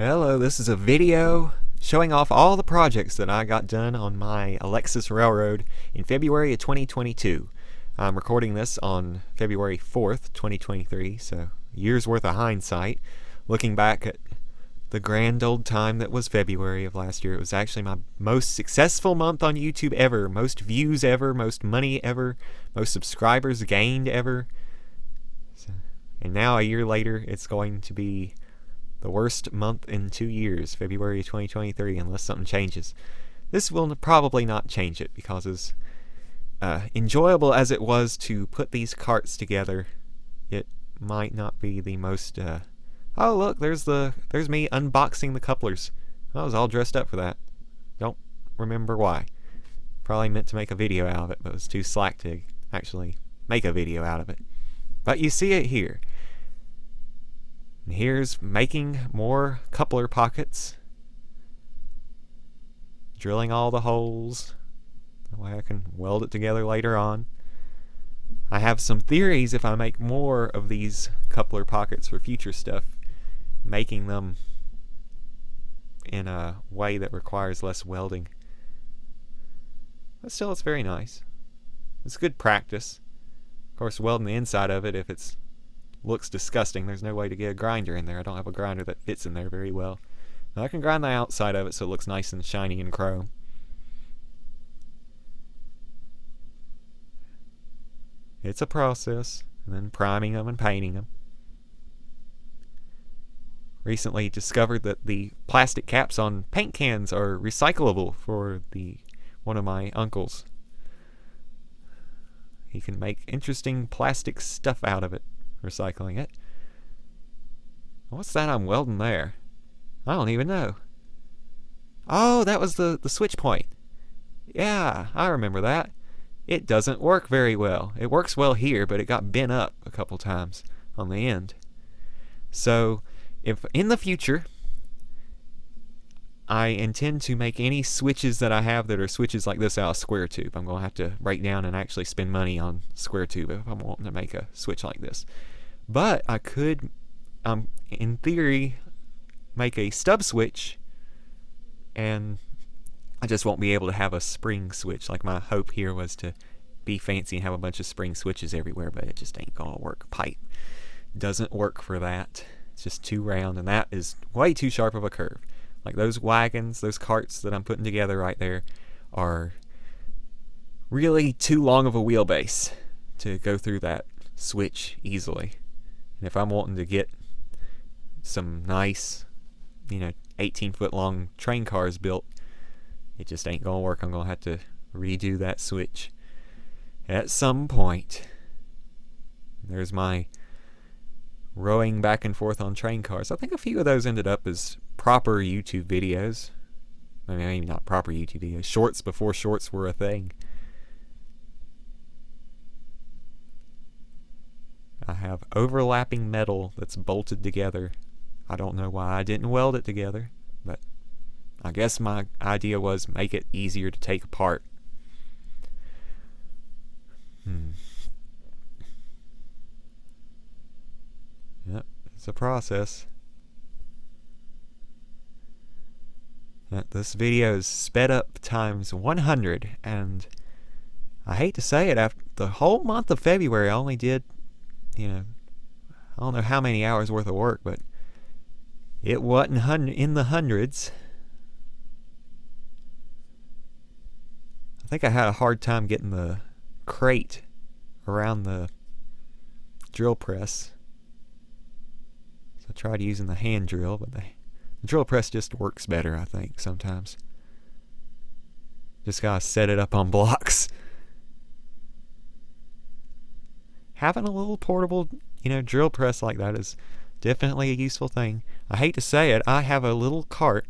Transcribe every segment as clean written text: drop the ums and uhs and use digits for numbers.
Hello, this is a video showing off all the projects that I got done on my Alexis railroad in February of 2022. I'm recording this on February 4th, 2023, so a year's worth of hindsight. Looking back at the grand old time that was February of last year, it was actually my most successful month on YouTube ever, most views ever, most money ever, most subscribers gained ever. And now a year later, it's going to be the worst month in 2 years, February 2023, unless something changes. This will probably not change it, because as enjoyable as it was to put these carts together, it might not be the most... Oh look, there's me unboxing the couplers. I was all dressed up for that. Don't remember why. Probably meant to make a video out of it, but it was too slack to actually make a video out of it. But you see it here. And here's making more coupler pockets. Drilling all the holes. That way I can weld it together later on. I have some theories if I make more of these coupler pockets for future stuff, making them in a way that requires less welding. But still, it's very nice. It's good practice. Of course, welding the inside of it, if it's looks disgusting, there's no way to get a grinder in there. I don't have a grinder that fits in there very well. Now I can grind the outside of it so it looks nice and shiny and chrome. It's a process, and then priming them and painting them. Recently discovered that the plastic caps on paint cans are recyclable for one of my uncles. He can make interesting plastic stuff out of it, recycling it. What's that I'm welding there? I don't even know. Oh, that was the switch point. Yeah, I remember that. It doesn't work very well. It works well here, but it got bent up a couple times on the end. So, if in the future I intend to make any switches that I have that are switches like this out of square tube, I'm going to have to break down and actually spend money on square tube if I'm wanting to make a switch like this. But I could, in theory, make a stub switch, and I just won't be able to have a spring switch. Like, my hope here was to be fancy and have a bunch of spring switches everywhere, but it just ain't gonna work. Pipe doesn't work for that. It's just too round, and that is way too sharp of a curve. Like, those wagons, those carts that I'm putting together right there are really too long of a wheelbase to go through that switch easily. And if I'm wanting to get some nice, 18-foot long train cars built, it just ain't gonna work. I'm gonna have to redo that switch at some point. There's my rowing back and forth on train cars. I think a few of those ended up as proper YouTube videos. I mean, maybe not proper YouTube videos. Shorts before shorts were a thing. I have overlapping metal that's bolted together. I don't know why I didn't weld it together, but I guess my idea was make it easier to take apart. Yep, it's a process. This video is sped up times 100, and I hate to say it, after the whole month of February I only did, I don't know how many hours worth of work, but it wasn't in the hundreds. I think I had a hard time getting the crate around the drill press. So I tried using the hand drill, but the drill press just works better, I think, sometimes. Just gotta set it up on blocks. Having a little portable, drill press like that is definitely a useful thing. I hate to say it, I have a little cart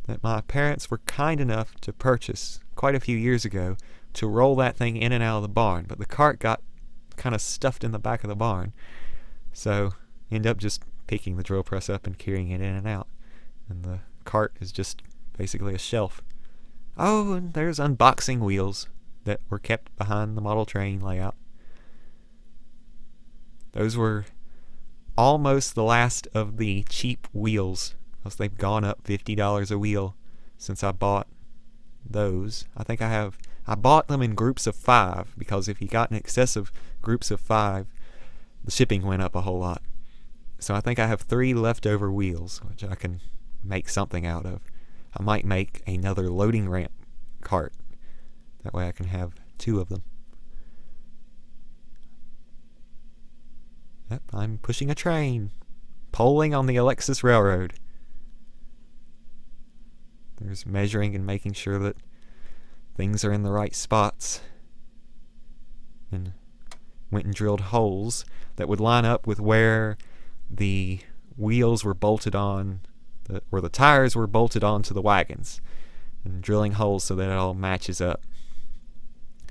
that my parents were kind enough to purchase quite a few years ago to roll that thing in and out of the barn, but the cart got kind of stuffed in the back of the barn, so end up just picking the drill press up and carrying it in and out, and the cart is just basically a shelf. Oh, and there's unboxing wheels that were kept behind the model train layout. Those were almost the last of the cheap wheels because they've gone up $50 a wheel since I bought those. I bought them in groups of 5, because if you got in excessive groups of 5, the shipping went up a whole lot. So I think I have 3 leftover wheels, which I can make something out of. I might make another loading ramp cart. That way I can have 2 of them. Yep, I'm pushing a train. Poling on the Alexis Railroad. There's measuring and making sure that things are in the right spots. And went and drilled holes that would line up with where the wheels were bolted on, where the tires were bolted onto the wagons. And drilling holes so that it all matches up.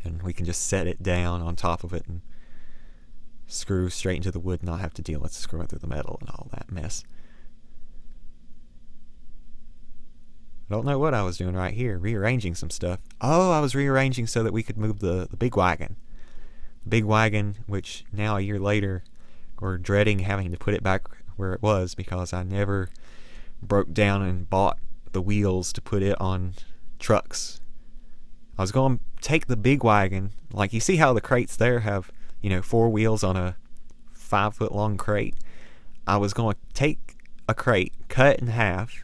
And we can just set it down on top of it and screw straight into the wood and not have to deal with screwing through the metal and all that mess. I don't know what I was doing right here, rearranging some stuff. Oh, I was rearranging so that we could move the big wagon. The big wagon, which now a year later, we're dreading having to put it back where it was because I never broke down and bought the wheels to put it on trucks. I was going to take the big wagon, like you see how the crates there have, 4 wheels on a 5-foot long crate. I was going to take a crate, cut it in half,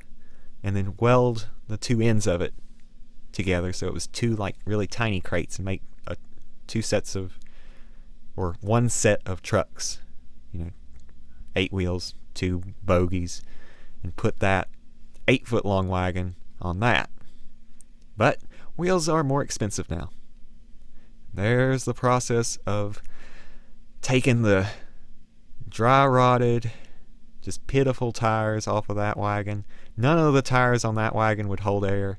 and then weld the 2 ends of it together so it was 2 like really tiny crates and make 2 sets of, or 1 set of trucks, 8 wheels, 2 bogies, and put that 8-foot long wagon on that. But wheels are more expensive now. There's the process of taking the dry rotted, just pitiful tires off of that wagon. None of the tires on that wagon would hold air,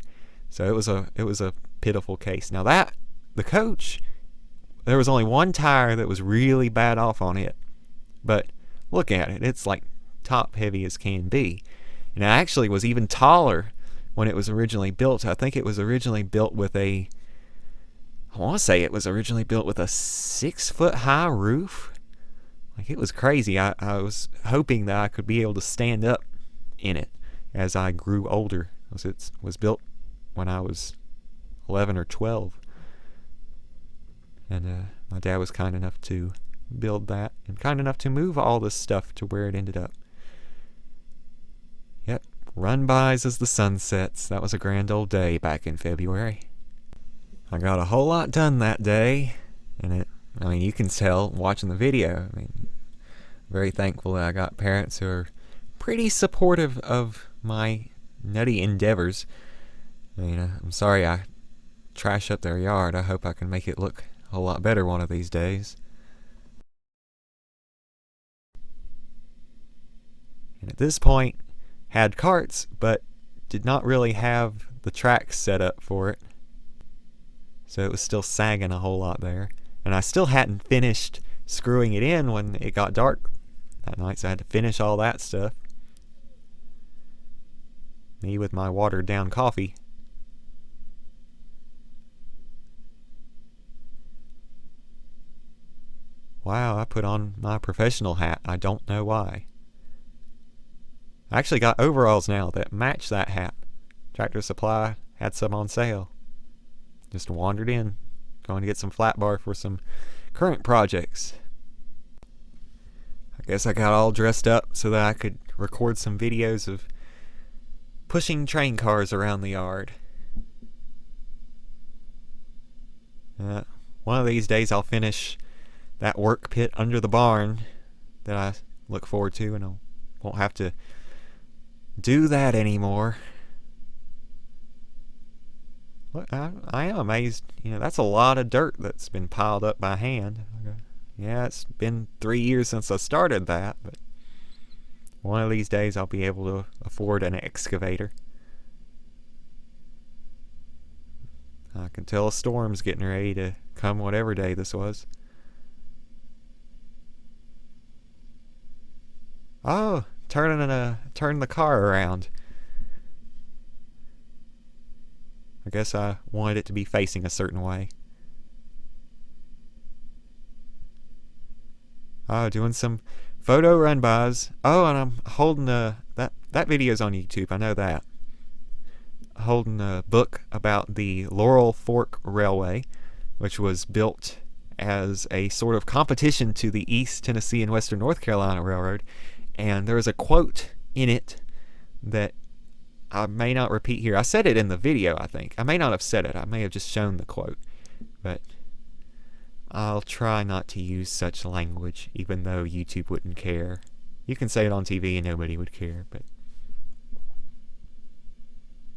so it was a pitiful case. Now the coach, there was only 1 tire that was really bad off on it, but look at it, it's like top heavy as can be, and it actually was even taller when it was originally built. I think it was originally built with I want to say it was originally built with a 6-foot high roof. Like, it was crazy. I was hoping that I could be able to stand up in it as I grew older, because it was built when I was 11 or 12. And my dad was kind enough to build that, and kind enough to move all this stuff to where it ended up. Yep, run-bys as the sun sets. That was a grand old day back in February. I got a whole lot done that day, and you can tell watching the video. Very thankful that I got parents who are pretty supportive of my nutty endeavors. I'm sorry I trash up their yard. I hope I can make it look a whole lot better one of these days. And at this point, had carts, but did not really have the tracks set up for it. So it was still sagging a whole lot there. And I still hadn't finished screwing it in when it got dark that night, so I had to finish all that stuff. Me with my watered down coffee. Wow, I put on my professional hat. I don't know why. I actually got overalls now that match that hat. Tractor Supply had some on sale. Just wandered in, going to get some flat bar for some current projects. I guess I got all dressed up so that I could record some videos of pushing train cars around the yard. One of these days I'll finish that work pit under the barn that I look forward to, and I won't have to do that anymore. I am amazed. That's a lot of dirt that's been piled up by hand. Yeah, it's been 3 years since I started that, but one of these days I'll be able to afford an excavator. I can tell a storm's getting ready to come whatever day this was. Oh, turn the car around. I guess I wanted it to be facing a certain way. Oh, doing some Photo run-bys. Oh, and I'm holding that video's on YouTube. I know that. Holding a book about the Laurel Fork Railway, which was built as a sort of competition to the East Tennessee and Western North Carolina Railroad. And there is a quote in it that I may not repeat here. I said it in the video, I think. I may not have said it. I may have just shown the quote. But I'll try not to use such language, even though YouTube wouldn't care. You can say it on TV and nobody would care, but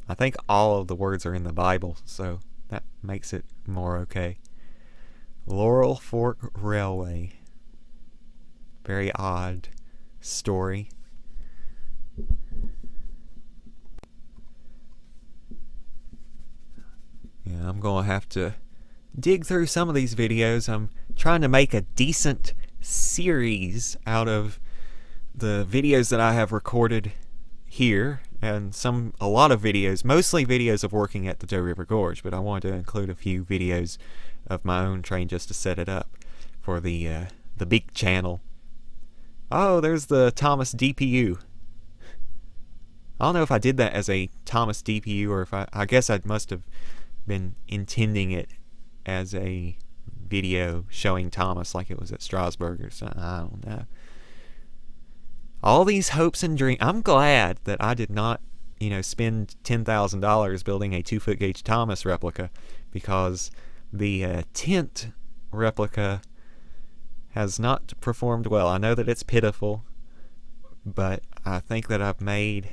I think all of the words are in the Bible, so that makes it more okay. Laurel Fork Railway. Very odd story. Yeah, I'm going to have to dig through some of these videos. I'm trying to make a decent series out of the videos that I have recorded here, and a lot of videos, mostly videos of working at the Doe River Gorge, but I wanted to include a few videos of my own train just to set it up for the big channel. Oh, there's the Thomas DPU. I don't know if I did that as a Thomas DPU or if I guess I must have been intending it as a video showing Thomas like it was at Strasburg or something. I don't know. All these hopes and dreams. I'm glad that I did not, spend $10,000 building a 2-foot gauge Thomas replica, because the tent replica has not performed well. I know that it's pitiful, but I think that I've made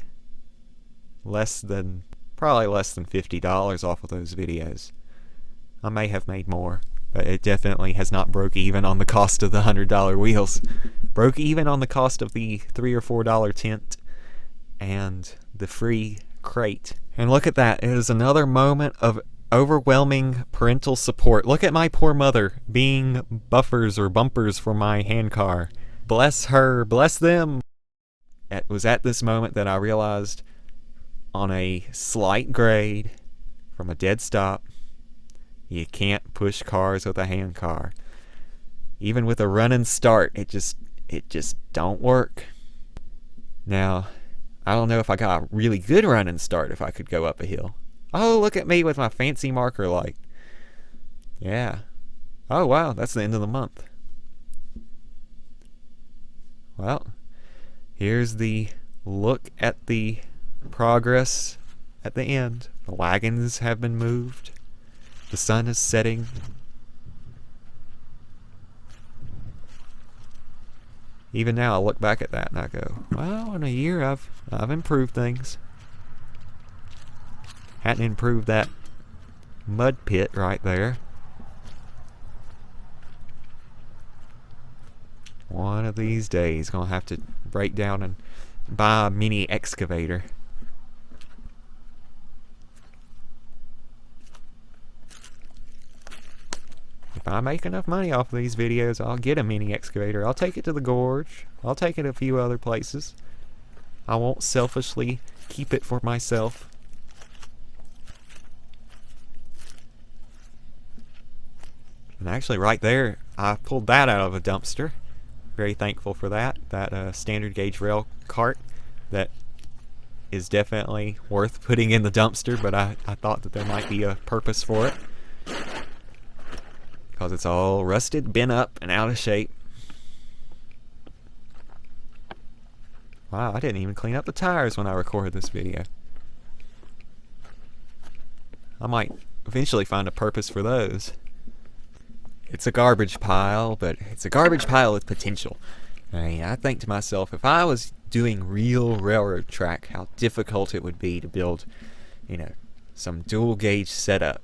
probably less than $50 off of those videos. I may have made more, but it definitely has not broke even on the cost of the $100 wheels. Broke even on the cost of the $3 or $4 tent and the free crate. And look at that. It is another moment of overwhelming parental support. Look at my poor mother being buffers or bumpers for my handcar. Bless her. Bless them. It was at this moment that I realized, on a slight grade from a dead stop, you can't push cars with a handcar. Even with a run and start, it just don't work. Now, I don't know if I got a really good run and start if I could go up a hill. Oh, look at me with my fancy marker light. Yeah. Oh, wow, that's the end of the month. Well, here's the look at the progress at the end. The wagons have been moved. The sun is setting. Even now, I look back at that and I go, well, in a year I've improved things. Hadn't improved that mud pit right there. One of these days, gonna have to break down and buy a mini excavator. If I make enough money off of these videos, I'll get a mini excavator. I'll take it to the gorge. I'll take it a few other places. I won't selfishly keep it for myself. And actually right there, I pulled that out of a dumpster. Very thankful for that. That standard gauge rail cart that is definitely worth putting in the dumpster, but I thought that there might be a purpose for it. Because it's all rusted, bent up, and out of shape. Wow, I didn't even clean up the tires when I recorded this video. I might eventually find a purpose for those. It's a garbage pile, but it's a garbage pile with potential. I think to myself, if I was doing real railroad track, how difficult it would be to build, some dual gauge setup.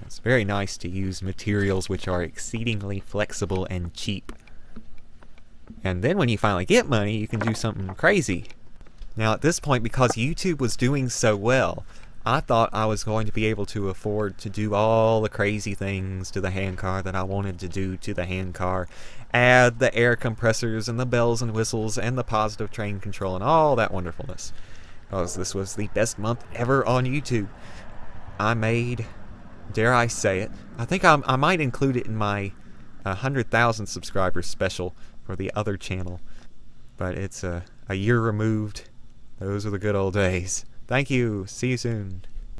It's very nice to use materials which are exceedingly flexible and cheap. And then when you finally get money, you can do something crazy. Now at this point, because YouTube was doing so well, I thought I was going to be able to afford to do all the crazy things to the handcar that I wanted to do to the handcar. Add the air compressors and the bells and whistles and the positive train control and all that wonderfulness. Because this was the best month ever on YouTube. I made, dare I say it, I think I might include it in my 100,000 subscribers special for the other channel. But it's a year removed. Those are the good old days. Thank you. See you soon.